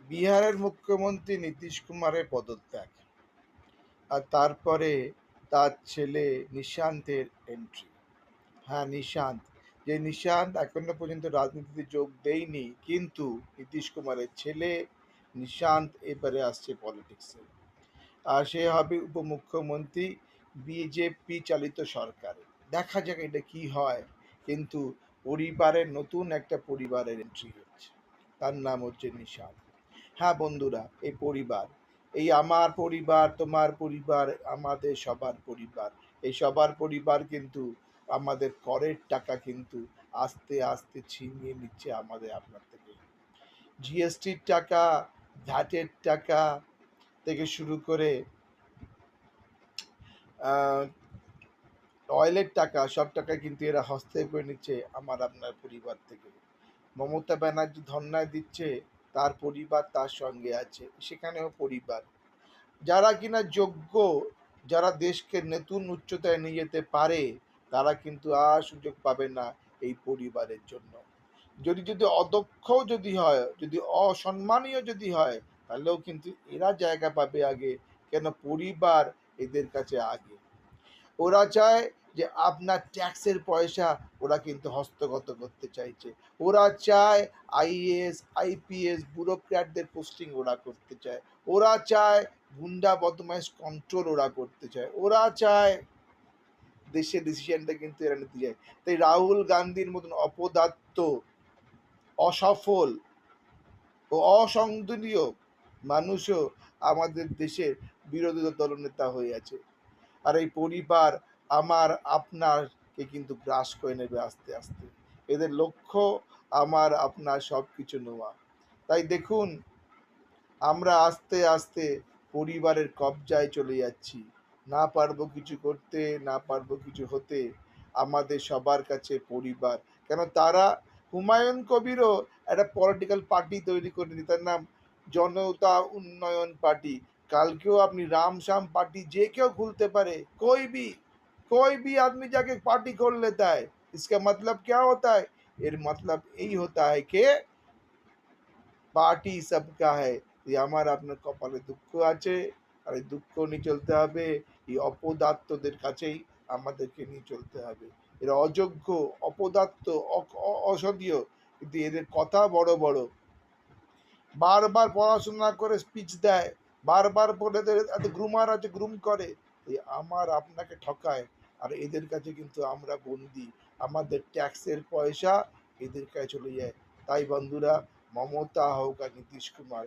বিহারের মুখ্যমন্ত্রী নীতিশ কুমারের পদত্যাগ, আর তারপরে তার ছেলে নিশান্তের এন্ট্রি। হ্যাঁ, নিশান্ত, যে নিশান্ত এখনো পর্যন্ত রাজনীতিতে যোগ দেয়নি, কিন্তু নীতিশ কুমারের ছেলে নিশান্ত এবারে আসছে পলিটিক্সে, আর সে হবে উপমুখ্যমন্ত্রী বিজেপি চালিত সরকারে। দেখা যাক এটা কি হয়, কিন্তু পরিবারের নতুন একটা পরিবারের এন্ট্রি হচ্ছে, তার নাম হচ্ছে নিশান্ত। হ্যাঁ বন্ধুরা, এই পরিবার, এই আমার পরিবার, তোমার পরিবার, আমাদের সবার পরিবার, এই সবার পরিবার কিন্তু আমাদের করের টাকা কিন্তু আস্তে আস্তে ছিনিয়ে নিচ্ছে আমাদের আপনার থেকে। জিএসটির টাকা, ভ্যাটের টাকা থেকে শুরু করে অয়েলের টাকা, সব টাকা কিন্তু এরা হস্তে করে নিচ্ছে আমার আপনার পরিবার থেকে। মমতা ব্যানার্জি ধর্নায় দিচ্ছে, তার পরিবার তার সঙ্গে আছে, সেখানেও পরিবার। যারা কিনা যোগ্য, যারা দেশকে নতুন উচ্চতায় নিয়ে যেতে পারে, তারা কিন্তু আর সুযোগ পাবে না এই পরিবারের জন্য। যদি যদি অদক্ষ যদি হয়, যদি অসম্মানীয় যদি হয়, তাহলেও কিন্তু এরা জায়গা পাবে আগে। কেন? পরিবার এদের কাছে আগে। ওরা চায় যে আপনার ট্যাক্সের পয়সা ওরা কিন্তু হস্তগত করতে চাইছে। ওরা চায় আইএএস আইপিএস ব্যুরোক্র্যাটদের পোস্টিং ওরা করতে চায়। ওরা চায় গুন্ডা বদমাইশ কন্ট্রোল ওরা করতে চায়। ওরা চায় দেশের ডিসিশনটা কিন্তু এরা নিতে চায়। তাই রাহুল গান্ধীর মতন অপদার্থ, অসফল ও অসংসদীয় মানুষও আমাদের দেশের বিরোধী দলনেতা হয়ে আছে। আর এই পরিবার আমার আপনারকে কিন্তু গ্রাস করে নেবে আস্তে আস্তে। এদের লক্ষ্য আমার আপনার সব কিছু নেওয়া। তাই দেখুন, আমরা আস্তে আস্তে পরিবারের কবজায় চলে যাচ্ছি। না পারবো কিছু করতে, না পারবো কিছু হতে। আমাদের সবার কাছে পরিবার। কেন? তারা, হুমায়ুন কবিরও একটা পলিটিক্যাল পার্টি তৈরি করেনি, তার নাম জনতা উন্নয়ন পার্টি। কালকেও আপনি রাম শ্যাম पार्टी जे क्यों खुलते पारे, कोई भी आदमी जाके पार्टी खोल लेता है। इसका मतलब क्या होता है? এর मतलब यही होता है कि পার্টি সবকা है। এই আমার আপনার কপালে দুঃখ আছে, আর এই দুঃখ নিয়ে চলতে হবে। এই অপদার্থদের কাছেই আমাদেরকে নিয়ে চলতে হবে। এরা অযোগ্য, অপদার্থ, অসদীয়, কিন্তু এদের কথা বড় বড়। বারবার পড়াশোনা করে স্পিচ দেয়, বারবার বলে এত গ্রুমার আছে, গ্রুম করে, এই আমার আপনাকে ঠকায়। আর এদের কাছে কিন্তু আমরা বন্দি, আমাদের ট্যাক্সের পয়সা এদের কাছে চলে যায়। তাই বন্ধুরা, মমতা হোক আর নীতিশ কুমার,